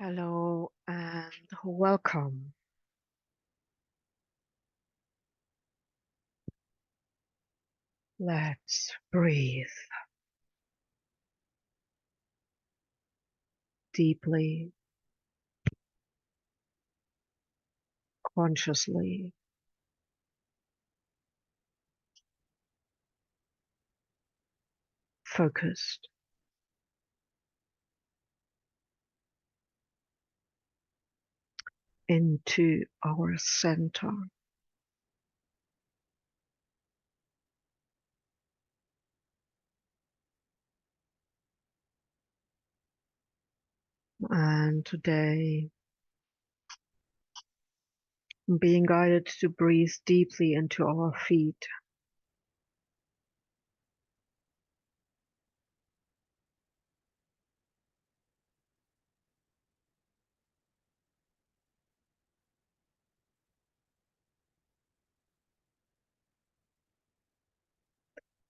Hello and welcome. Let's breathe deeply, consciously, focused into our center. And today, I'm being guided to breathe deeply into our feet.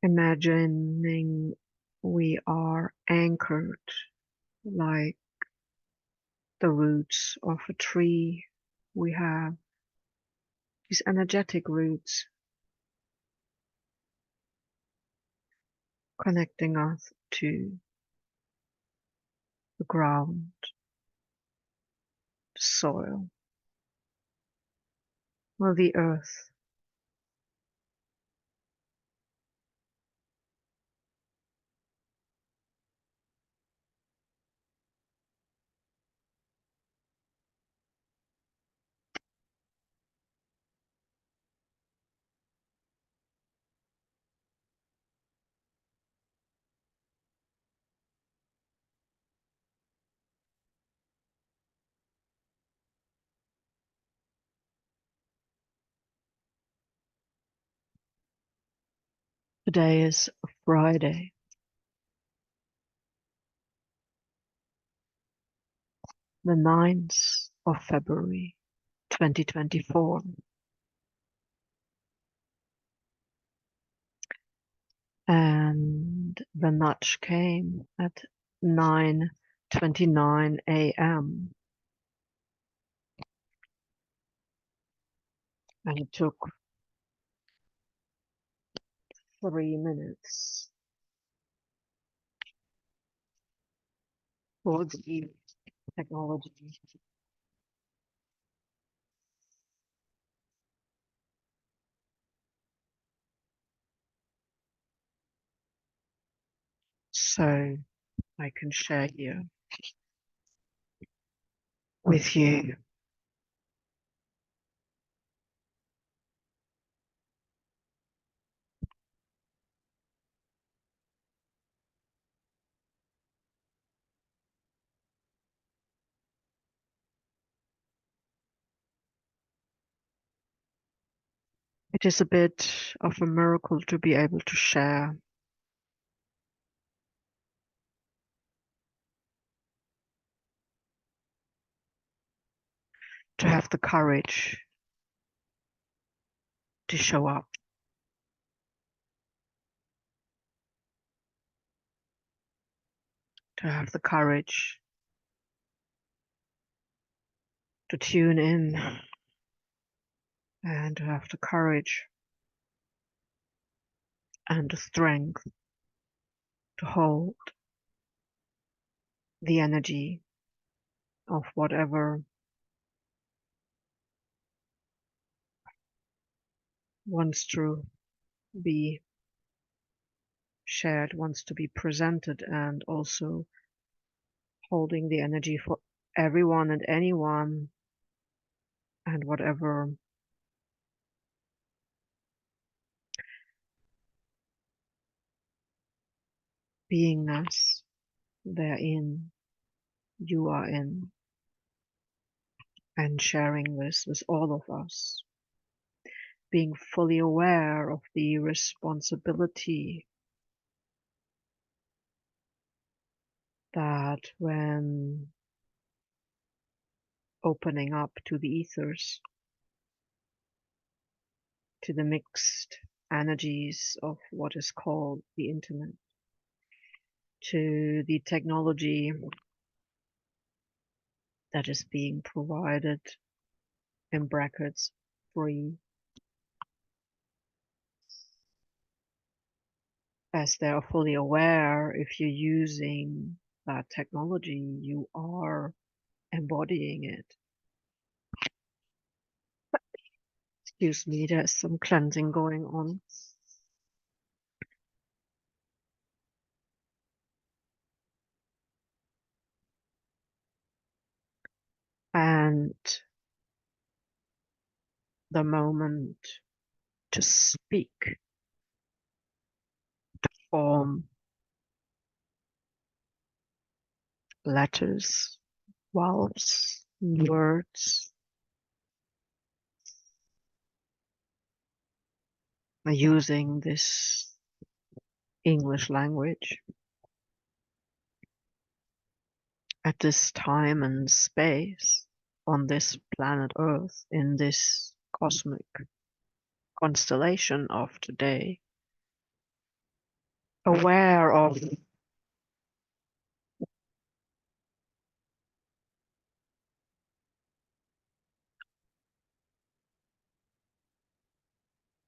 Imagining we are anchored like the roots of a tree. We have these energetic roots connecting us to the ground, the soil, or the earth. Today is Friday, the 9th of February, 2024, and the nudge came at 9:29 a.m. and it took 3 minutes for the technology. So I can share here with you. It is a bit of a miracle to be able to share, to have the courage to show up, to have the courage to tune in, and to have the courage and the strength to hold the energy of whatever wants to be shared, wants to be presented, and also holding the energy for everyone and anyone and whatever beingness they're in, you are in, and sharing this with all of us, being fully aware of the responsibility that when opening up to the ethers, to the mixed energies of what is called the internet, to the technology that is being provided, in brackets, free, as they are fully aware if you're using that technology, you are embodying it. Excuse me, there's some cleansing going on. And the moment to speak, form letters, vowels, words, using this English language at this time and space on this planet Earth, in this cosmic constellation of today, aware of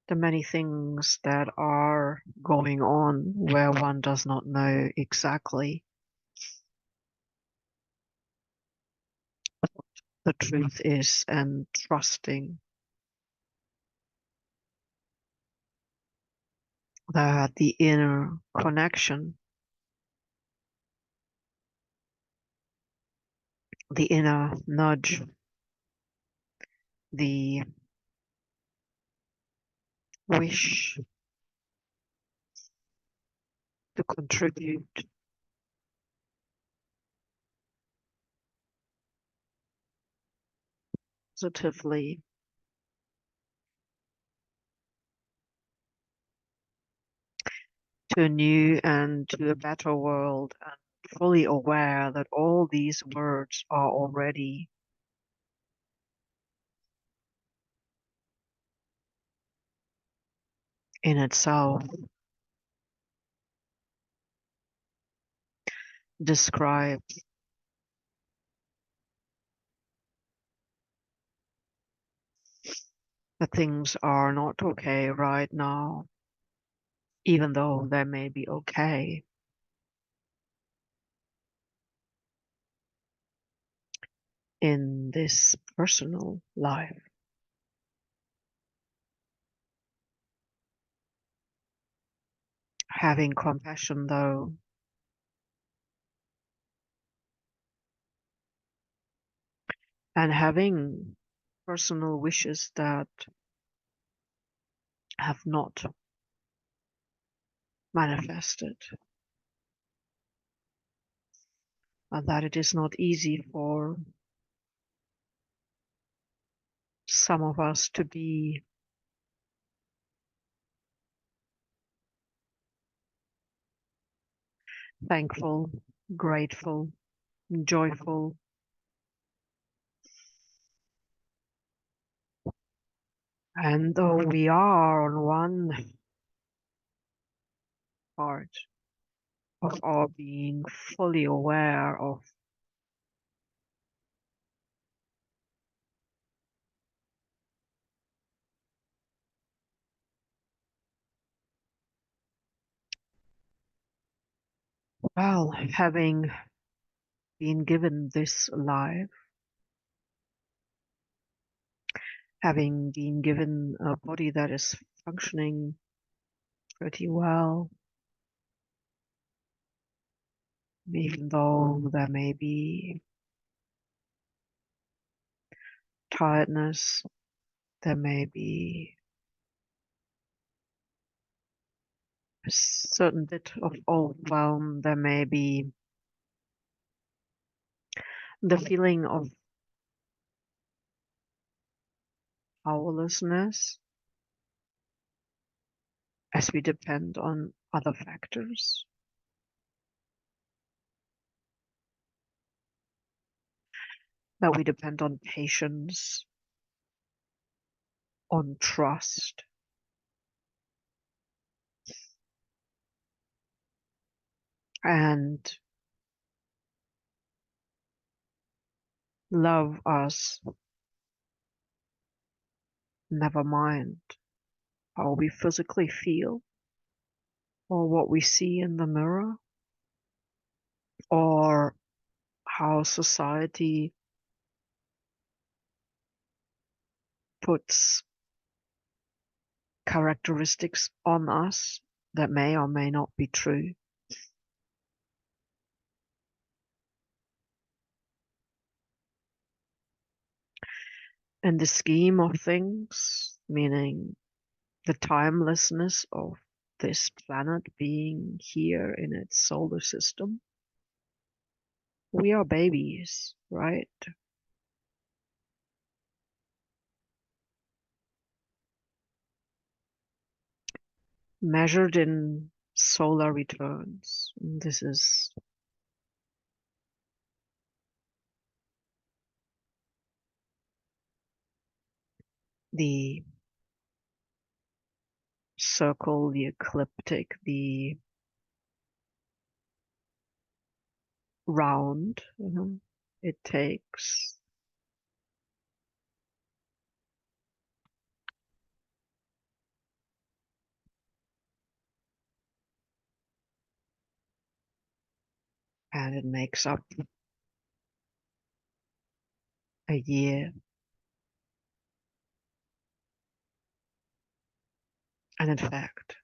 the many things that are going on where one does not know exactly the truth is, and trusting that the inner connection, the inner nudge, the wish to contribute positively to a new and to a better world, and fully aware that all these words are already in itself describe that things are not okay right now, even though they may be okay in this personal life. Having compassion, though, and having personal wishes that have not manifested, and that it is not easy for some of us to be thankful, grateful, joyful, and though we are on one part of our being fully aware of well, having been given this life, having been given a body that is functioning pretty well, even though there may be tiredness, there may be a certain bit of overwhelm, there may be the feeling of powerlessness as we depend on other factors, that we depend on patience, on trust, and love us, never mind how we physically feel, or what we see in the mirror, or how society puts characteristics on us that may or may not be true. In the scheme of things, meaning the timelessness of this planet being here in its solar system, we are babies, right? Measured in solar returns. This is the circle, the ecliptic, the round it takes. And it makes up a year. And in fact,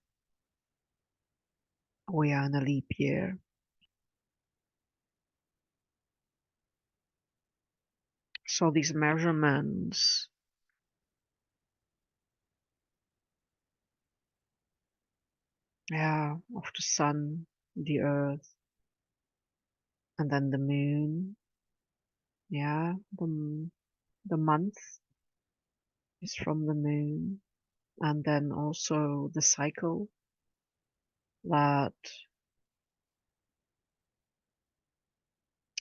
we are in a leap year. So these measurements of the sun, the earth, and then the moon, the month is from the moon, and then also the cycle that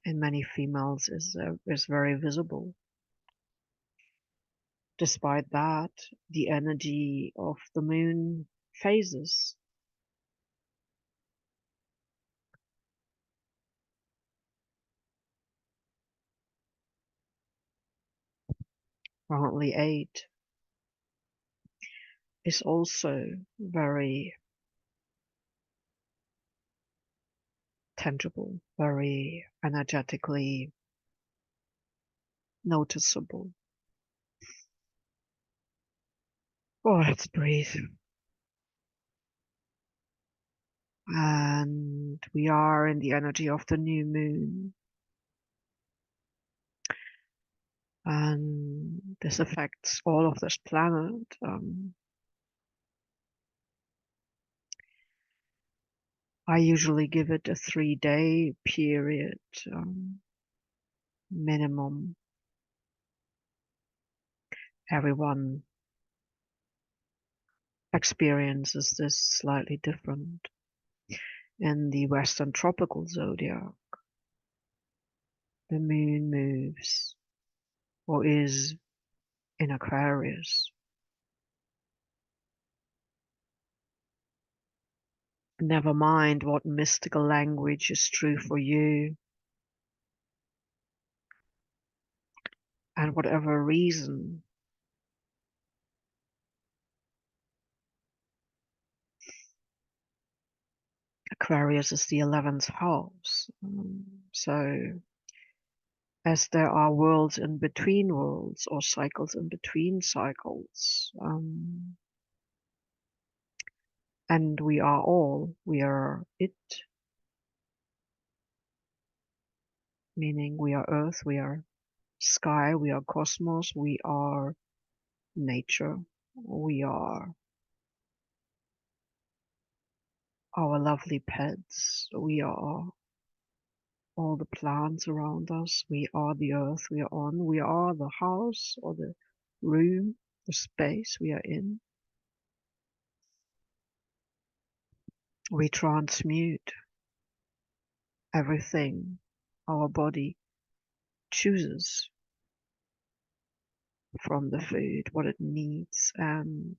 in many females is very visible. Despite that, the energy of the moon phases. Currently 8 is also very tangible, very energetically noticeable. Oh, let's breathe. And we are in the energy of the new moon. And this affects all of this planet. I usually give it a 3-day period minimum. Everyone experiences this slightly different. In the Western tropical zodiac, the moon moves or is in Aquarius. Never mind what mystical language is true for you, and whatever reason Aquarius is the 11th house. So as there are worlds in between worlds or cycles in between cycles, and we are it, meaning we are earth, we are sky, we are cosmos, we are nature, we are our lovely pets, we are all the plants around us, we are the earth we are on, we are the house or the room, the space we are in. We transmute everything our body chooses from the food, what it needs, and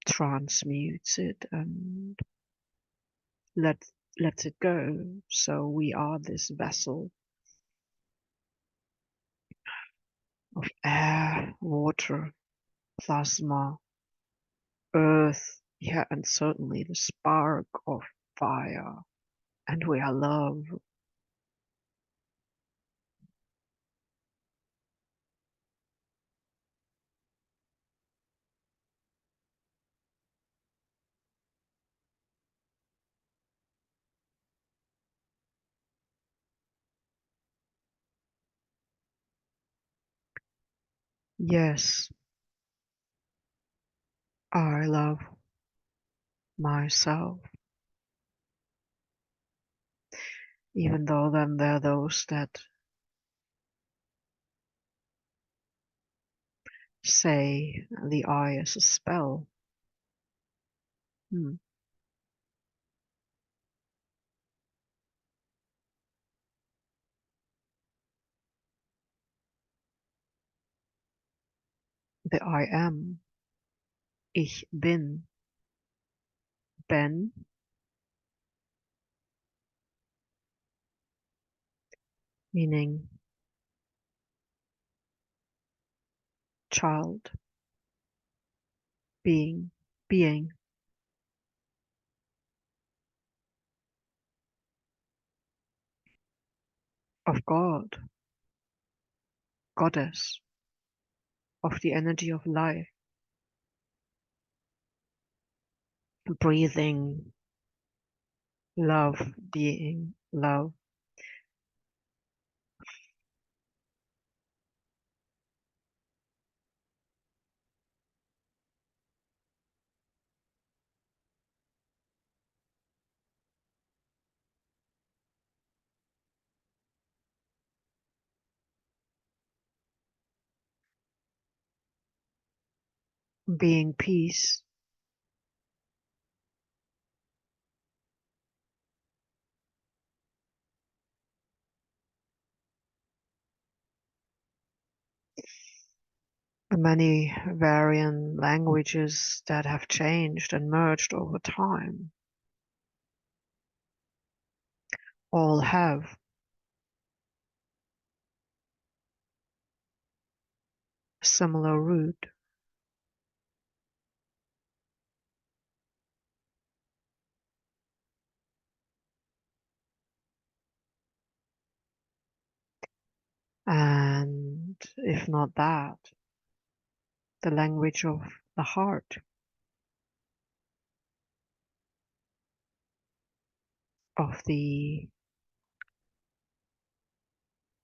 transmutes it and lets lets it go. So we are this vessel of air, water, plasma, earth, yeah, and certainly the spark of fire. And we are love. Yes, I love myself. Even though then there are those that say the eye is a spell. Hmm. The I am. Ich bin. Ben, meaning child, being of God, goddess, of the energy of life, breathing, love, being, love, being peace. The many variant languages that have changed and merged over time all have a similar root. And if not that, the language of the heart, of the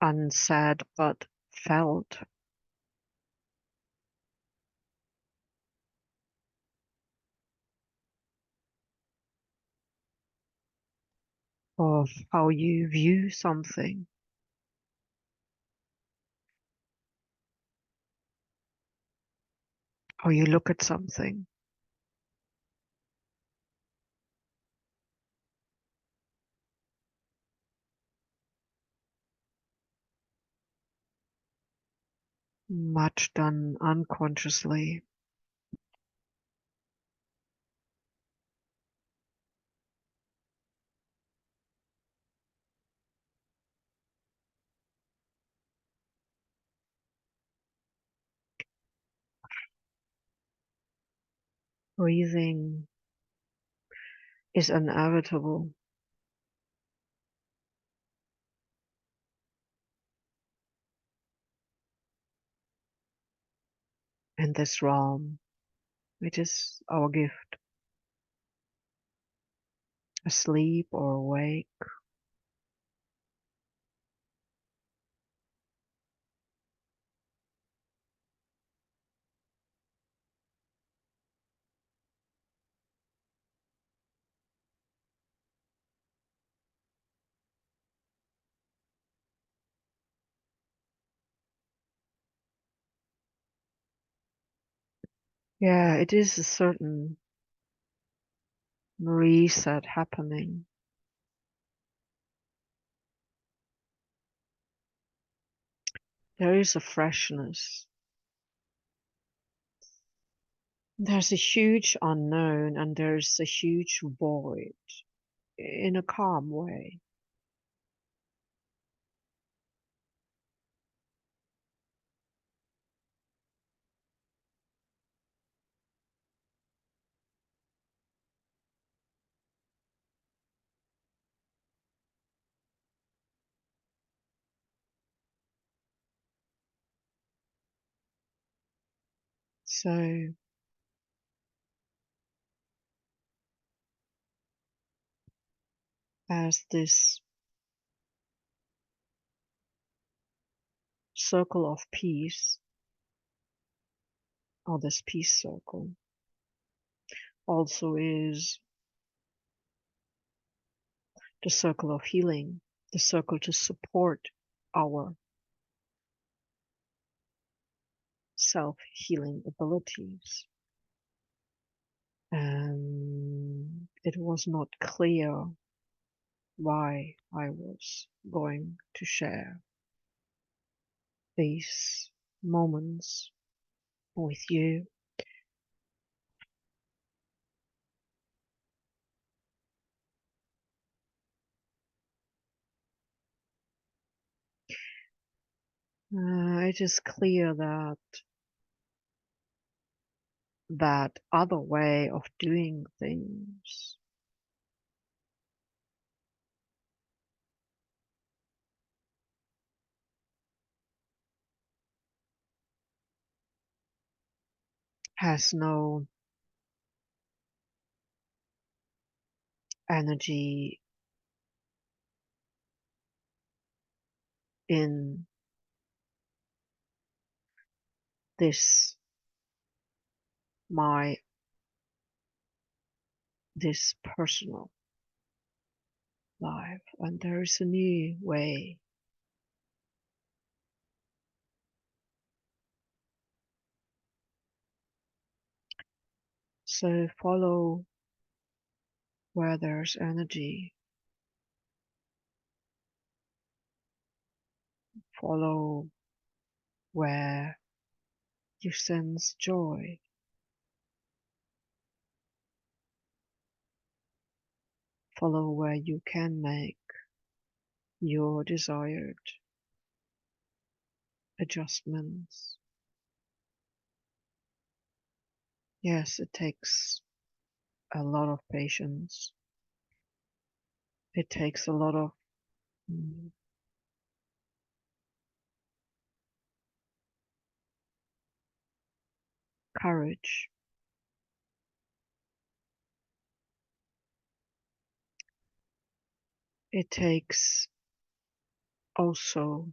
unsaid but felt, of how you view something, how you look at something. Much done unconsciously. Breathing is inevitable in this realm. It is our gift, asleep or awake. Yeah, it is a certain reset happening. There is a freshness. There's a huge unknown and there's a huge void in a calm way. So as this circle of peace, or this peace circle, also is the circle of healing, the circle to support our self-healing abilities. And it was not clear why I was going to share these moments with you. It is clear that that other way of doing things has no energy in this my this personal life, and there is a new way. So follow where there's energy, follow where you sense joy, follow where you can make your desired adjustments. Yes, it takes a lot of patience. It takes a lot of mm, courage. It takes also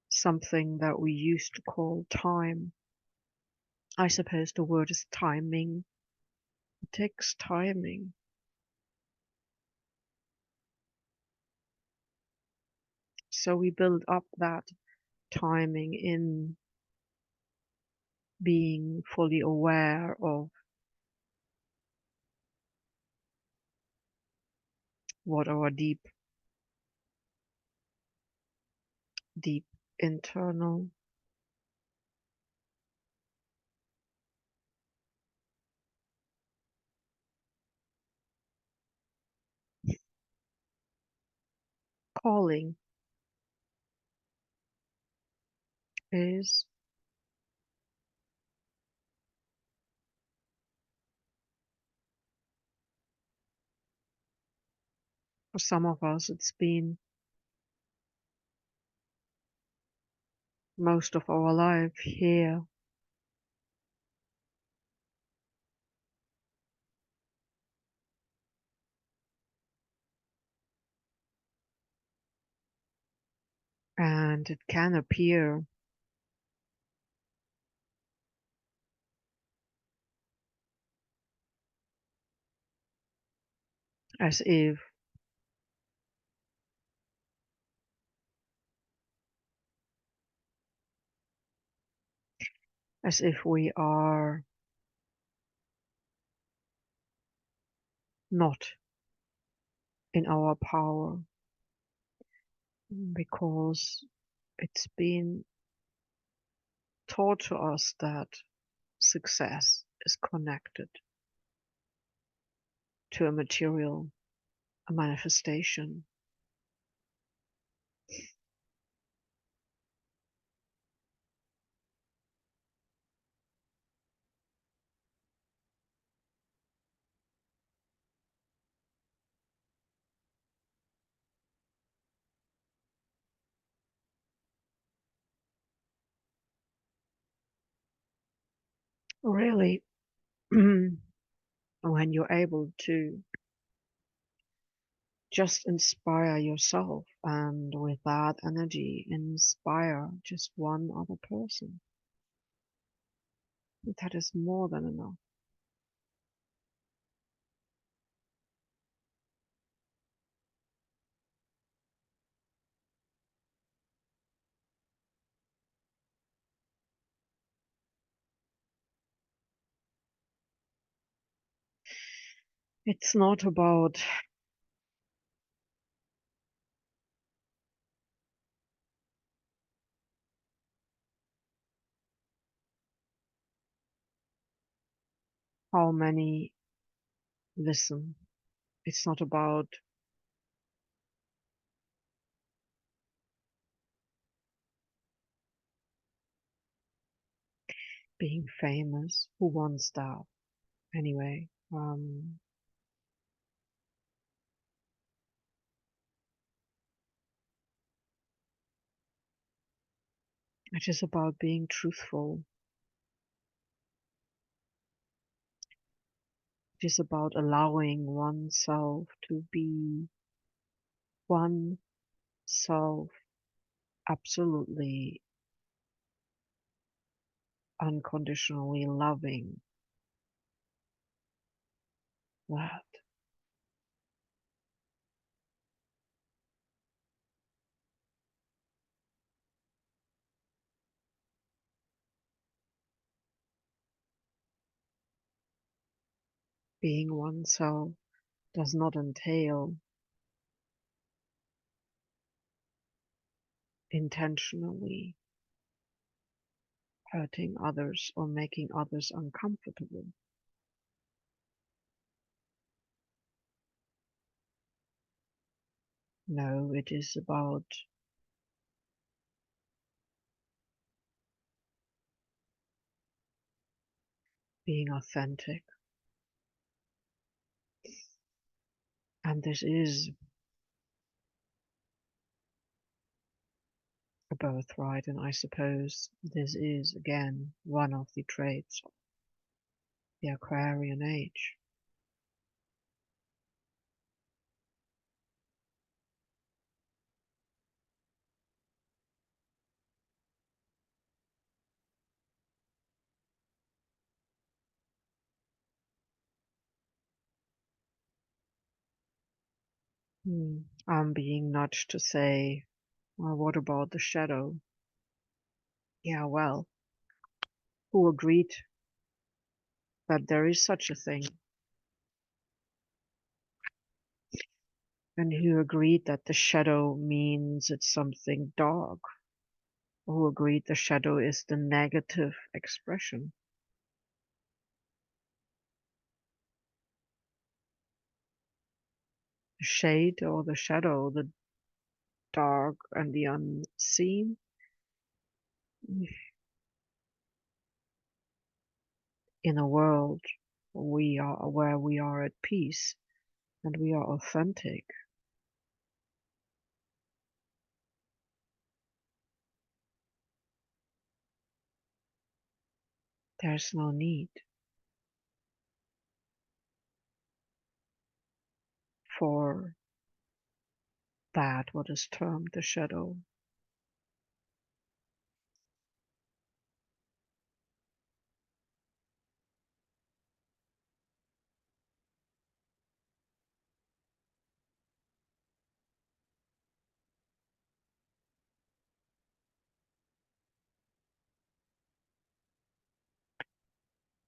something that we used to call time. I suppose the word is timing. It takes timing. So we build up that timing in being fully aware of what our deep internal calling is. For some of us, it's been most of our life here, and it can appear as if we are not in our power, because it's been taught to us that success is connected to a material a manifestation. Really, when you're able to just inspire yourself and with that energy inspire just one other person, that is more than enough. It's not about how many listen. It's not about being famous. Who wants that? Anyway, it is about being truthful. It is about allowing oneself to be oneself absolutely unconditionally loving that. Being oneself does not entail intentionally hurting others or making others uncomfortable. No, it is about being authentic. And this is a birthright, and I suppose this is again one of the traits of the Aquarian age. I'm being nudged to say, well, what about the shadow? Yeah, well, who agreed that there is such a thing? And who agreed that the shadow means it's something dark? Who agreed the shadow is the negative expression? The shade or the shadow, the dark and the unseen? In a world where we are at peace and we are authentic, there's no need for that what is termed the shadow.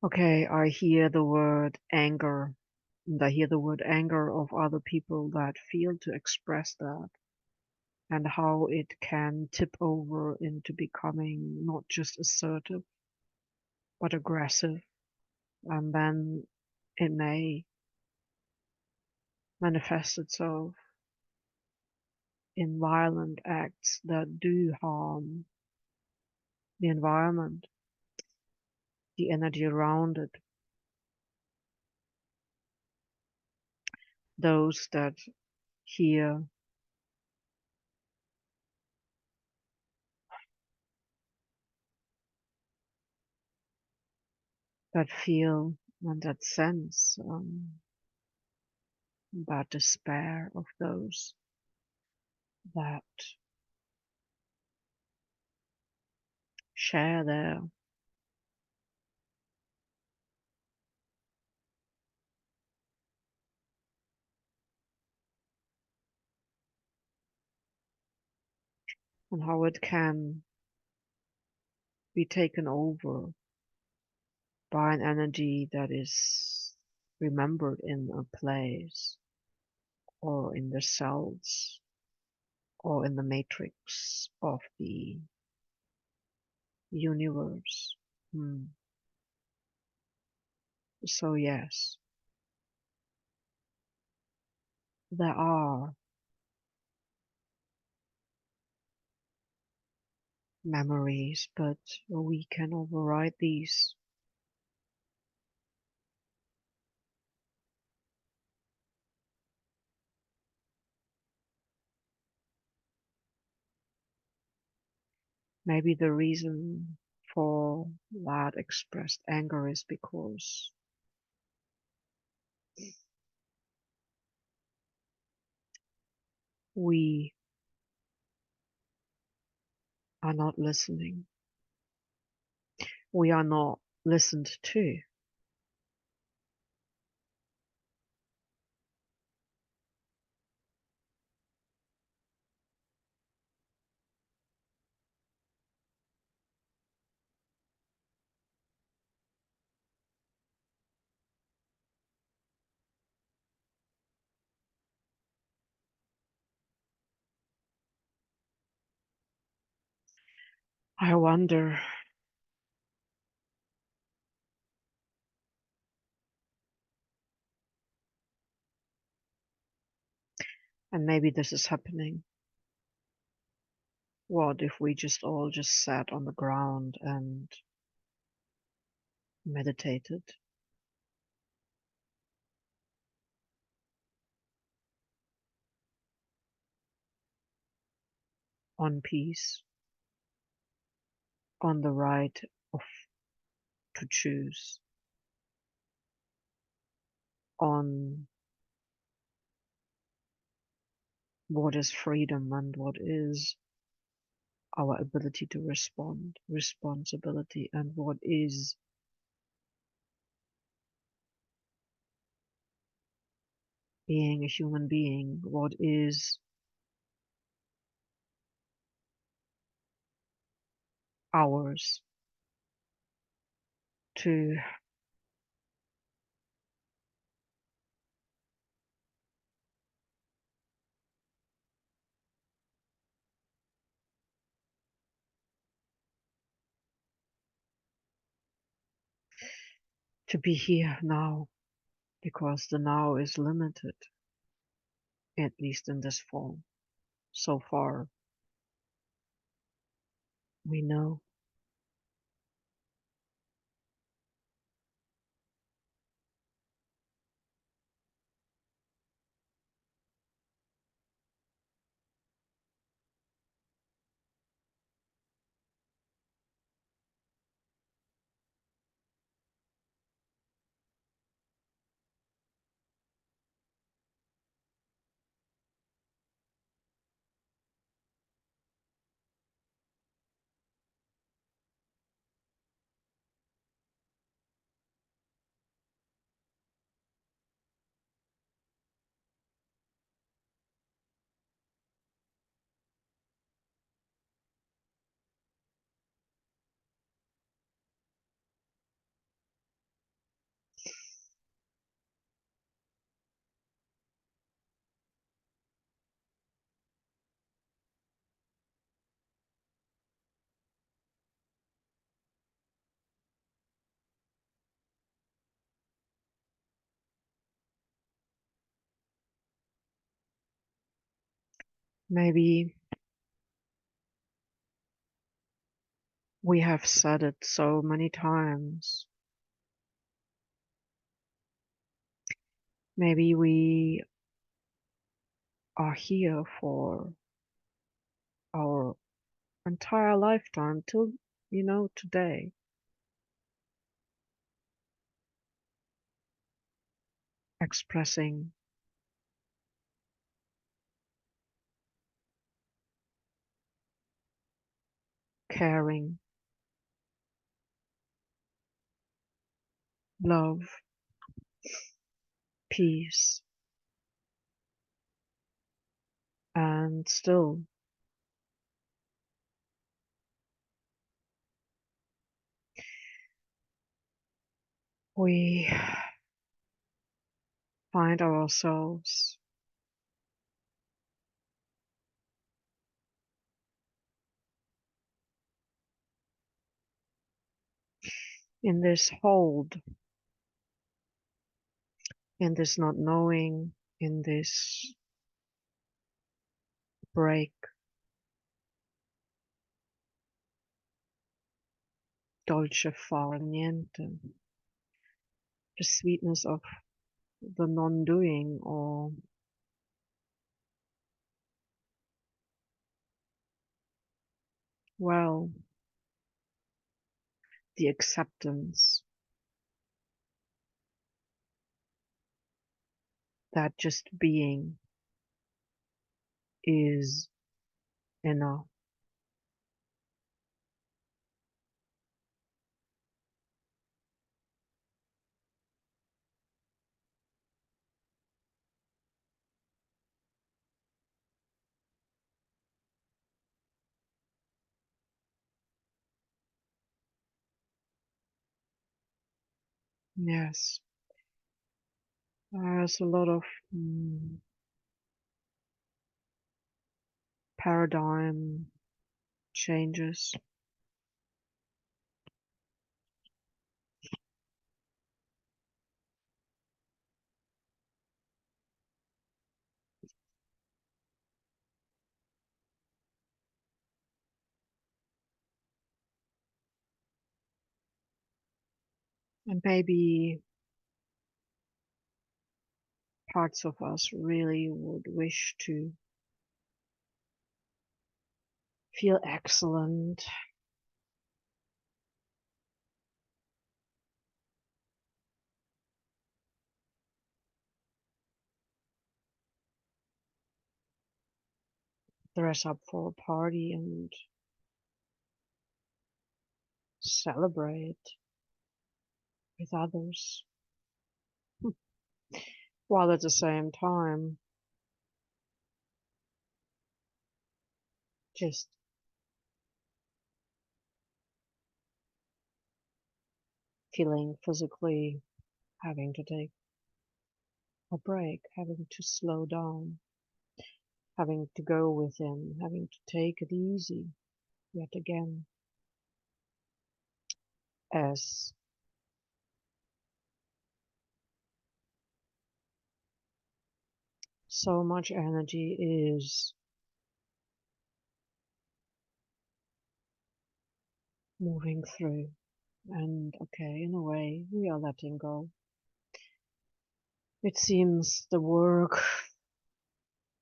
Okay, I hear the word anger, and I hear the word anger of other people that feel to express that, and how it can tip over into becoming not just assertive, but aggressive, and then it may manifests itself in violent acts that do harm the environment, the energy around it, those that hear, that feel, and that sense that despair of those that share their and how it can be taken over by an energy that is remembered in a place or in the cells or in the matrix of the universe. So yes, there are memories, but we can override these. Maybe the reason for that expressed anger is because we are not listening. We are not listened to. I wonder, and maybe this is happening. What if we just all just sat on the ground and meditated on peace, on the right of to choose, on what is freedom and what is our ability to respond, responsibility, and what is being a human being, what is ours to be here now, because the now is limited, at least in this form. So far, we know. Maybe we have said it so many times. Maybe we are here for our entire lifetime till, today, expressing caring, love, peace, and still we find ourselves in this hold, in this not knowing, in this break, dolce far niente, the sweetness of the non-doing, or, well, the acceptance that just being is enough. Yes, there's a lot of paradigm changes, and maybe parts of us really would wish to feel excellent, dress up for a party and celebrate with others, while at the same time just feeling physically having to take a break, having to slow down, having to go within, having to take it easy yet again, as so much energy is moving through. And okay, in a way, we are letting go. It seems the work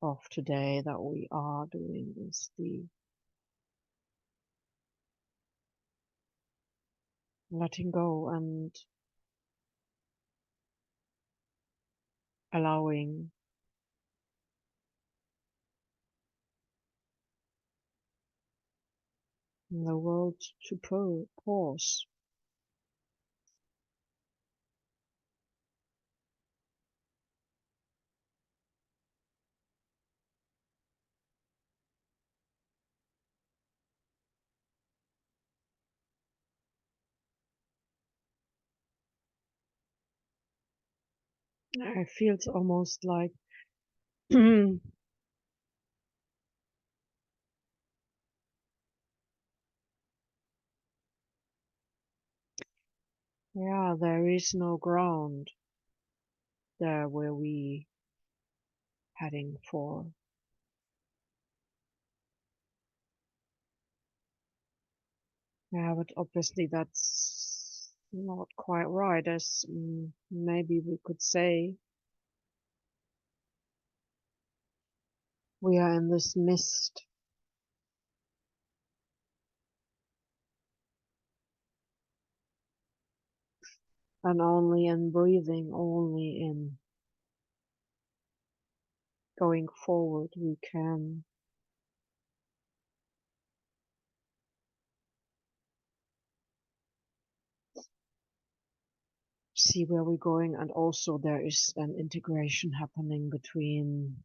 of today that we are doing is the letting go and allowing the world to pause. It feels almost like yeah, there is no ground there where we heading for. Yeah, but obviously that's not quite right, as maybe we could say we are in this mist, and only in breathing, only in going forward, we can see where we're going, and also there is an integration happening between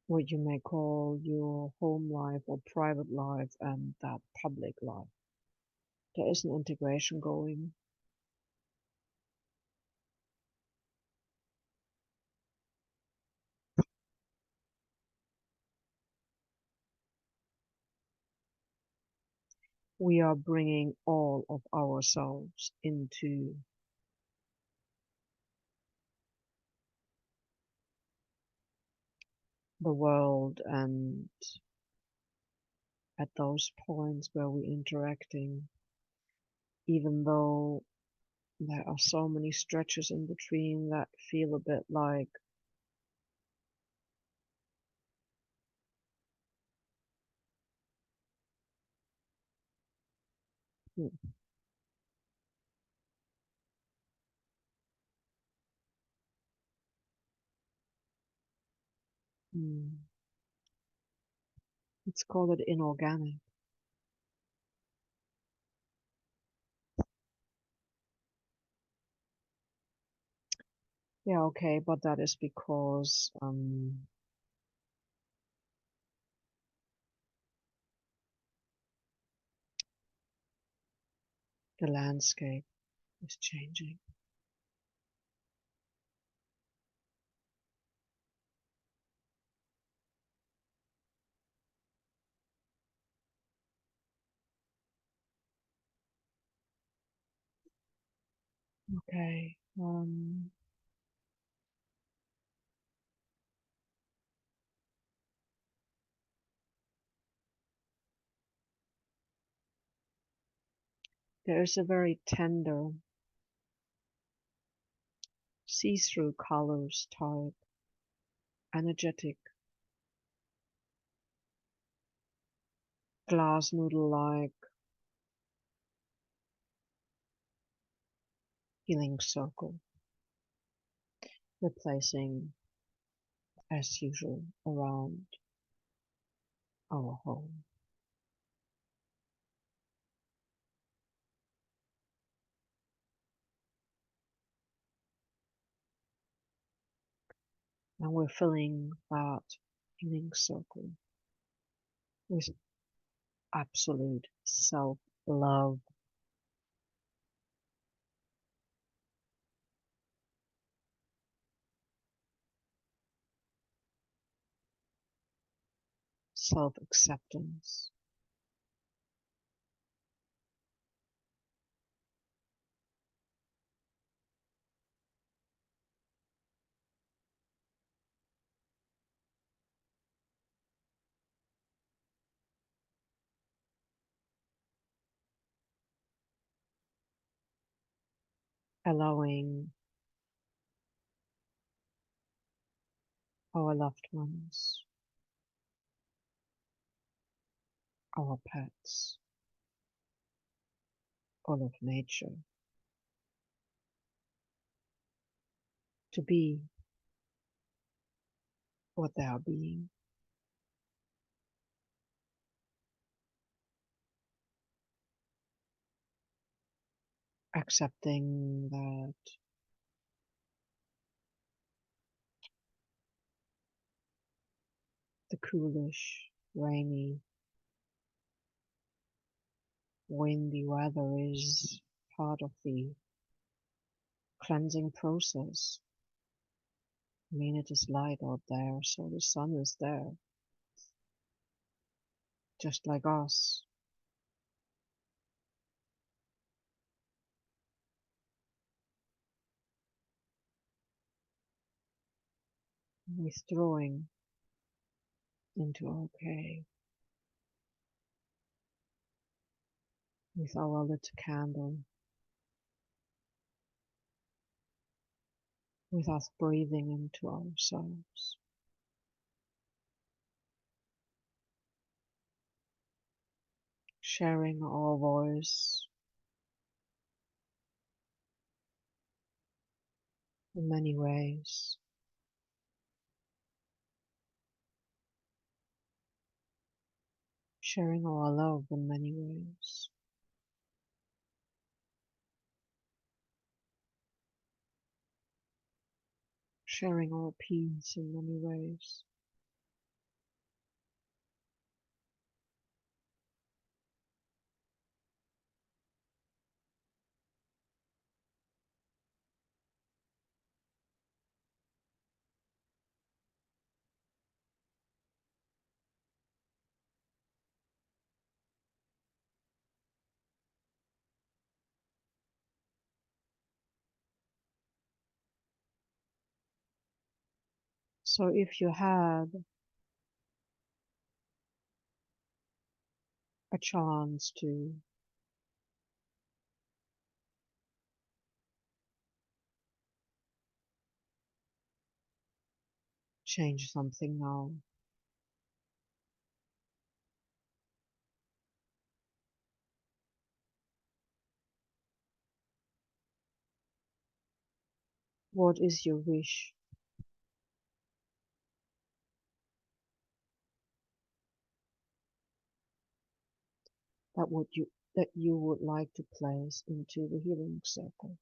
what you may call your home life or private life and that public life. There is an integration going. We are bringing all of ourselves into the world, and at those points where we're interacting, even though there are so many stretches in between that feel a bit like hmm, hmm, let's call it inorganic. Yeah, okay, but that is because the landscape is changing. Okay, there is a very tender see-through colors type, energetic, glass noodle-like healing circle, replacing as usual around our home. And we're filling that healing circle with absolute self-love, self-acceptance, allowing our loved ones, our pets, all of nature to be what they are being, accepting that the coolish, rainy, windy weather is part of the cleansing process. I mean, it is light out there, so the sun is there, just like us. Withdrawing into okay with our lit candle, with us breathing into ourselves, sharing our voice in many ways, sharing our love in many ways. Sharing our peace in many ways. So if you had a chance to change something now, what is your wish? That you would like to place into the healing circle?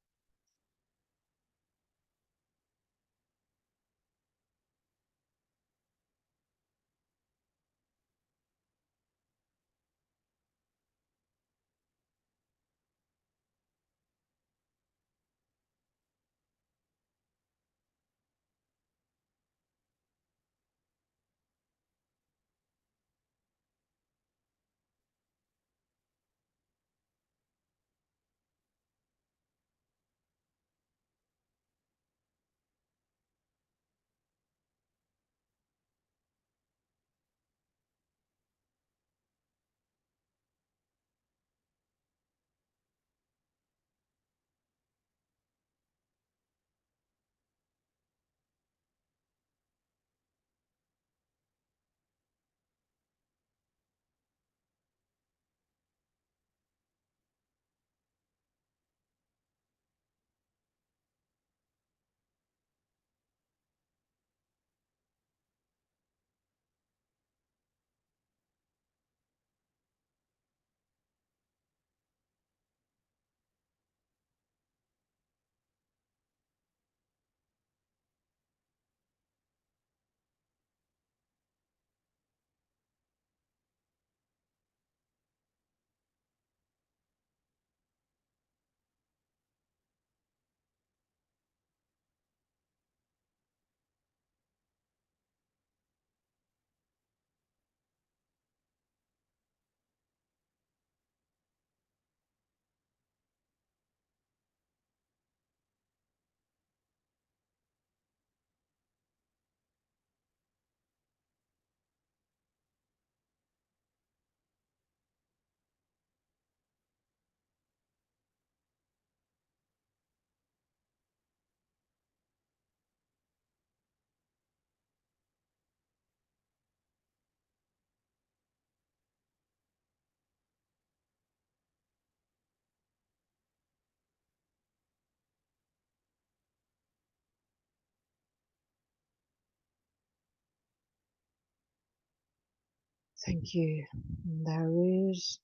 Thank you. There is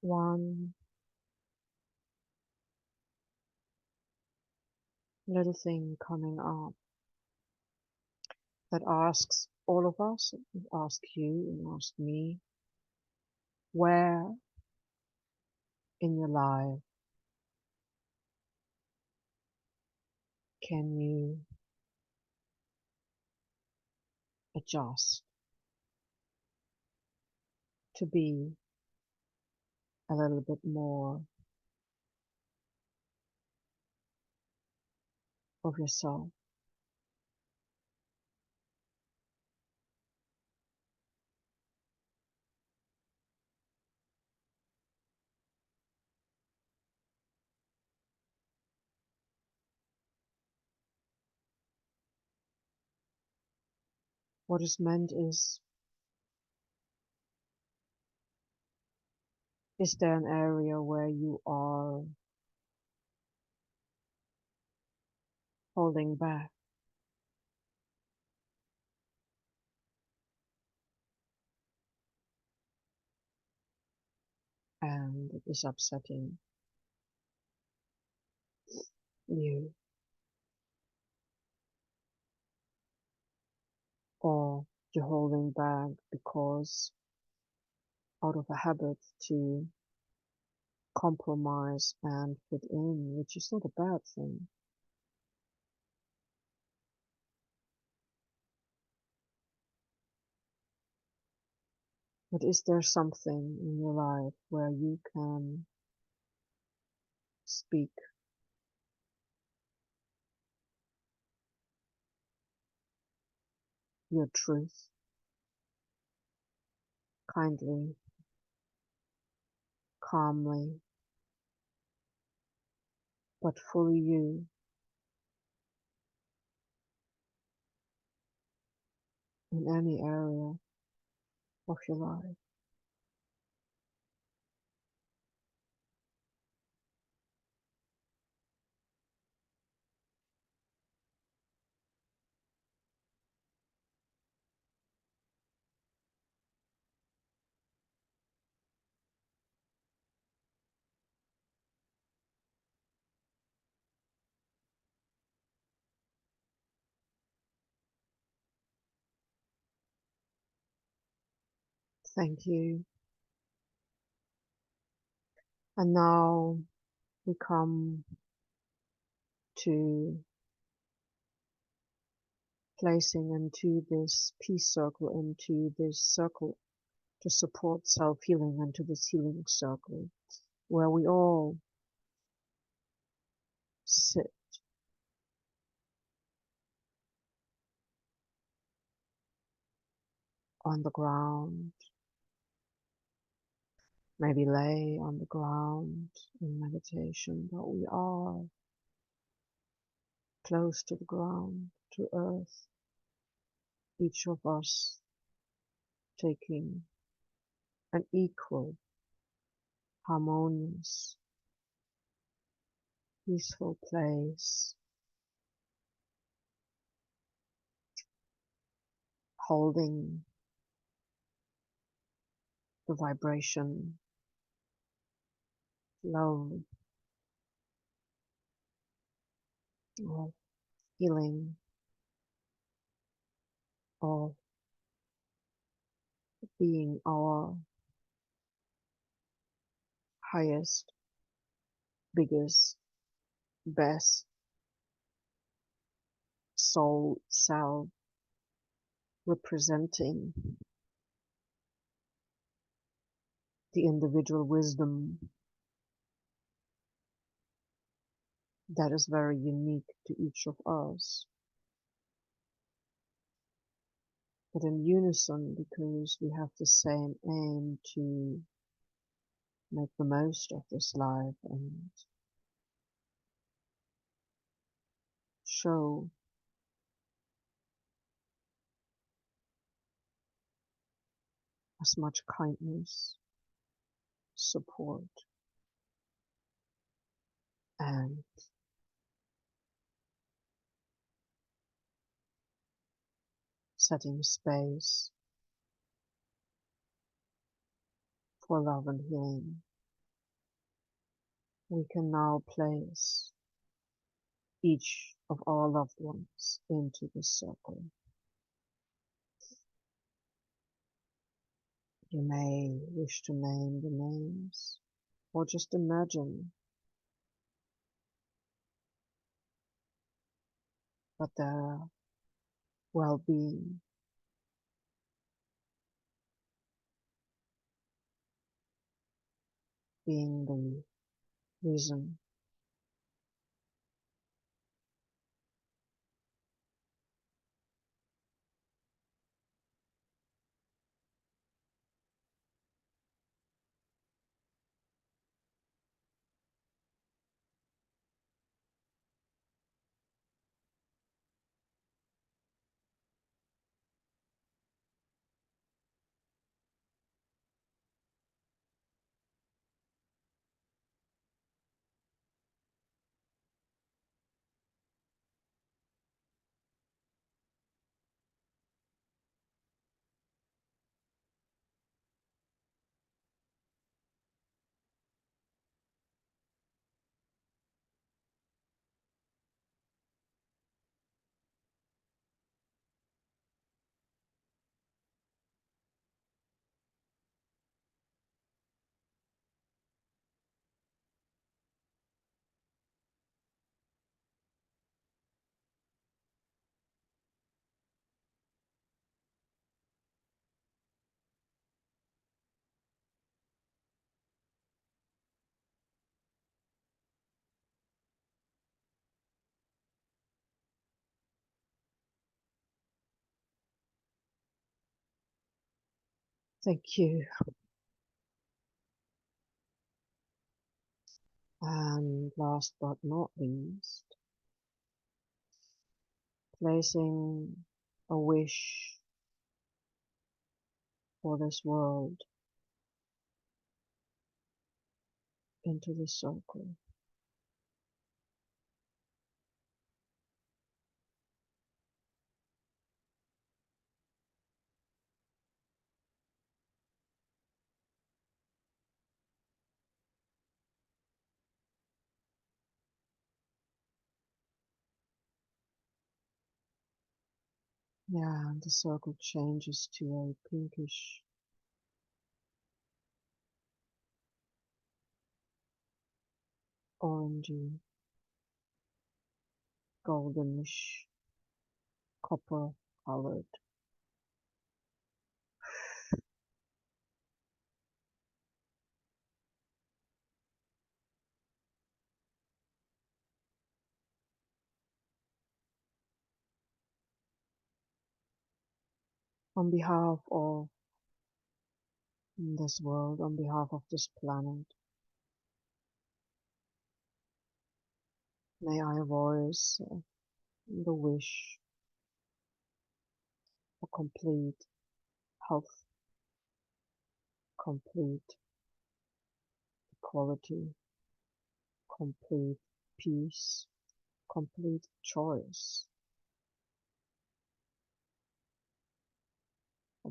one little thing coming up that asks all of us, ask you and ask me, where in your life can you adjust to be a little bit more of yourself? What is meant is there an area where you are holding back and it is upsetting you, or you're holding back because out of a habit to compromise and fit in, which is not a bad thing. But is there something in your life where you can speak your truth kindly, calmly, but fully you in any area of your life? Thank you. And now we come to placing into this peace circle, into this circle to support self-healing, into this healing circle where we all sit on the ground, maybe lay on the ground in meditation, but we are close to the ground, to earth, each of us taking an equal, harmonious, peaceful place, holding the vibration, love, of healing, of being our highest, biggest, best soul self, representing the individual wisdom that is very unique to each of us, but in unison because we have the same aim to make the most of this life and show as much kindness, support, and setting space for love and healing. We can now place each of our loved ones into this circle. You may wish to name the names or just imagine that their well-being being the reason Thank you. And last but not least, placing a wish for this world into the circle. Yeah, and the circle changes to a pinkish, orangey, goldenish, copper colored. On behalf of this world, on behalf of this planet, may I voice the wish for complete health, complete equality, complete peace, complete choice,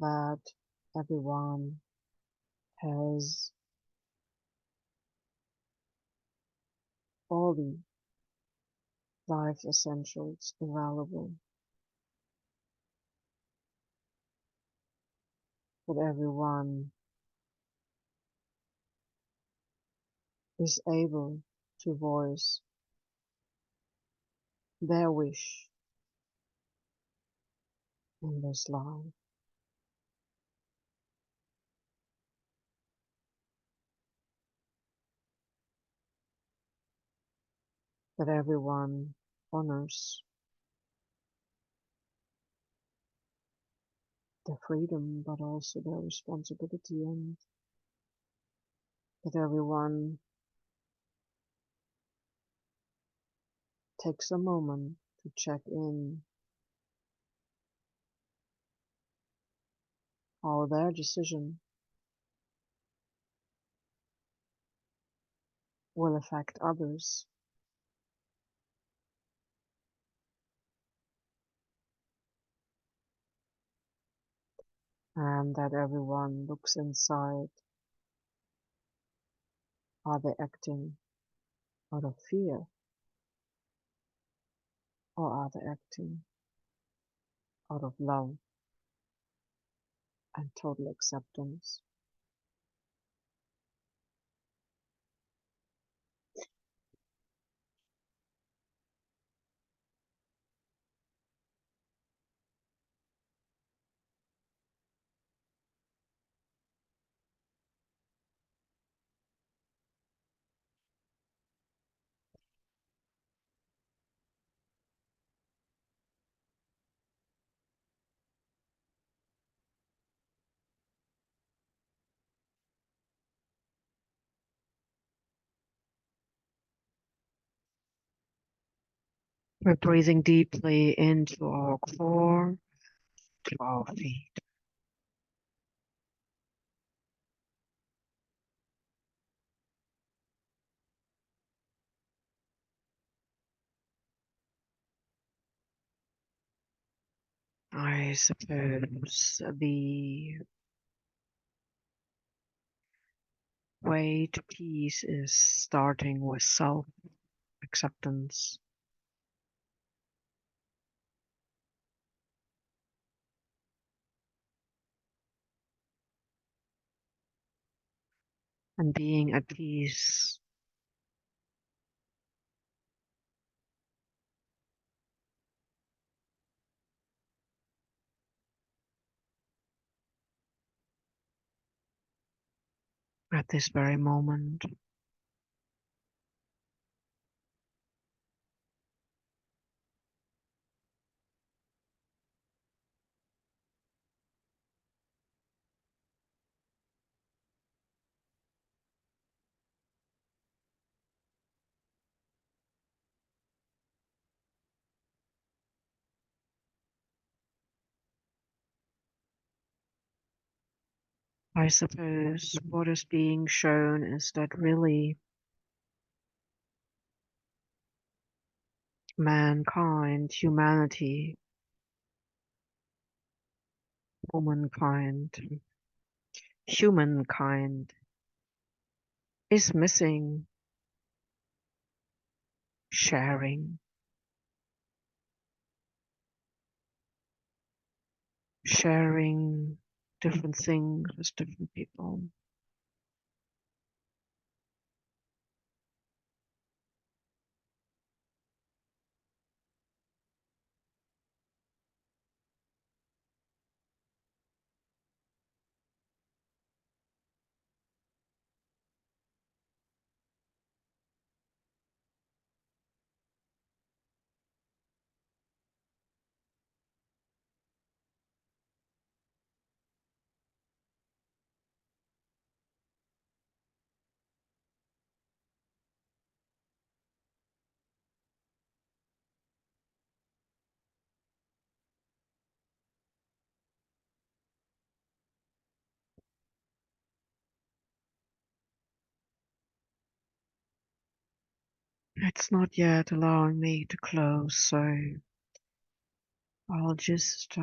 that everyone has all the life essentials available, that everyone is able to voice their wish in this life, that everyone honors their freedom but also their responsibility, and that everyone takes a moment to check in how their decision will affect others, and that everyone looks inside. Are they acting out of fear, or are they acting out of love and total acceptance? We're breathing deeply into our core, to our feet. I suppose the way to peace is starting with self-acceptance and being at peace at this very moment. I suppose what is being shown is that really mankind, humanity, womankind, humankind is missing sharing, sharing different things with different people. It's not yet allowing me to close, so I'll just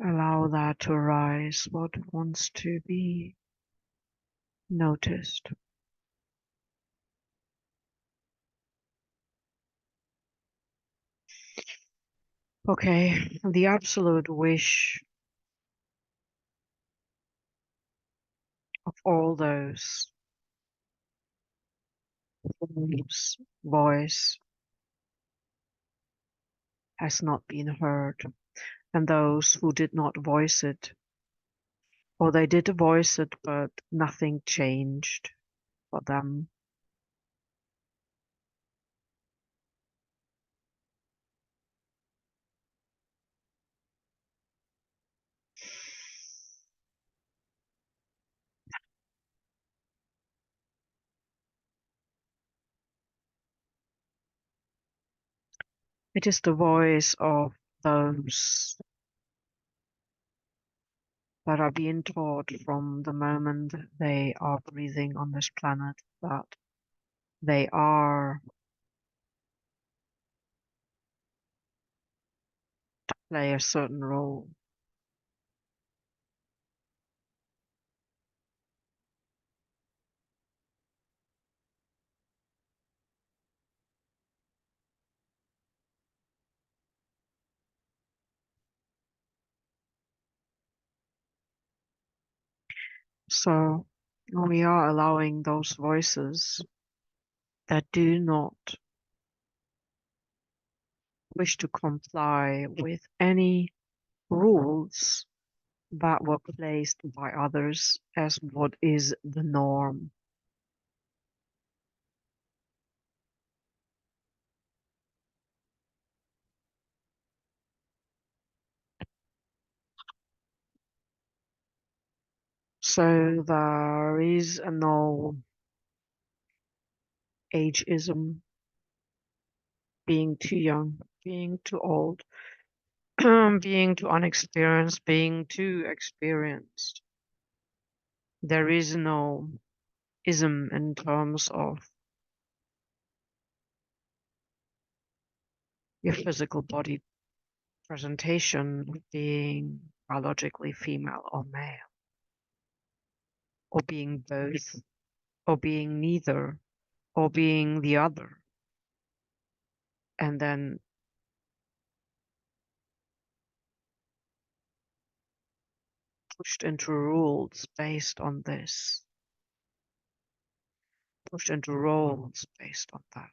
allow that to arise, what wants to be noticed. Okay, the absolute wish of all those whose voice has not been heard, and those who did not voice it, or they did voice it, but nothing changed for them. It is the voice of those that are being taught from the moment they are breathing on this planet that they are play a certain role. So we are allowing those voices that do not wish to comply with any rules that were placed by others as what is the norm. So there is no ageism, being too young, being too old, being too unexperienced, being too experienced. There is no ism in terms of your physical body presentation being biologically female or male, or being both, or being neither, or being the other, and then pushed into rules based on this, pushed into roles based on that.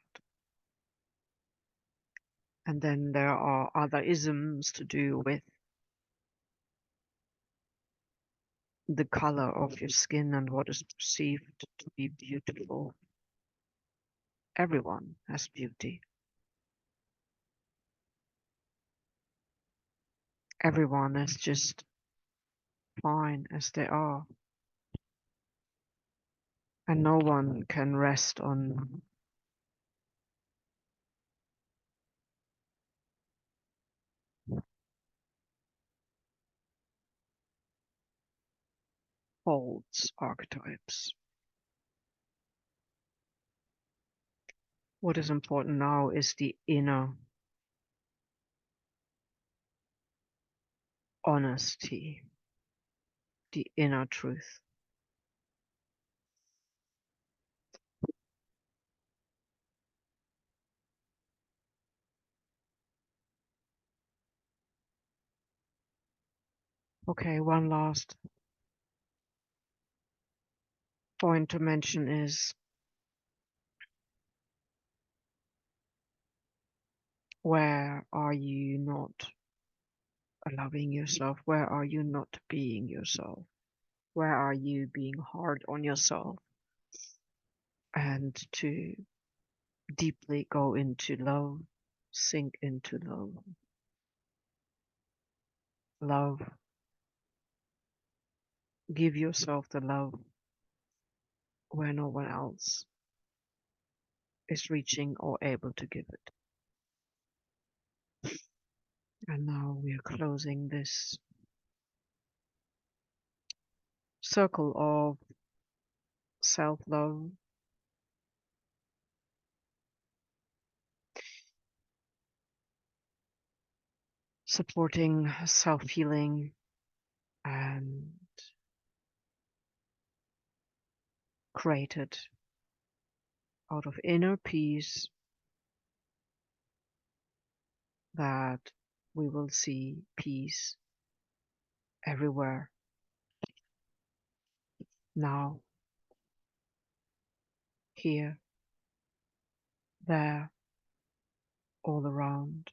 And then there are other isms to do with the color of your skin and what is perceived to be beautiful. Everyone has beauty. Everyone is just fine as they are. And no one can rest on false archetypes. What is important now is the inner honesty, the inner truth. Okay, one last point to mention is, where are you not loving yourself? Where are you not being yourself? Where are you being hard on yourself? And to deeply go into love, sink into love. Love, give yourself the love where no one else is reaching or able to give it. And now we are closing this circle of self-love, supporting self-healing, and created out of inner peace that we will see peace everywhere, now, here, there, all around.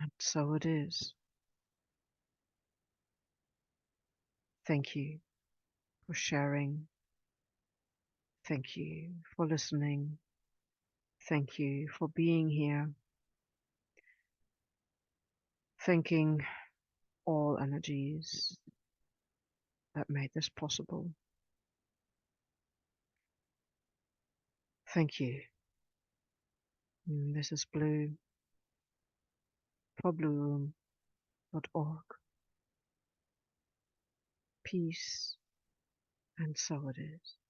And so it is. Thank you for sharing. Thank you for listening. Thank you for being here. Thanking all energies that made this possible. Thank you. This is Blue for blueroom.org. Peace, and so it is.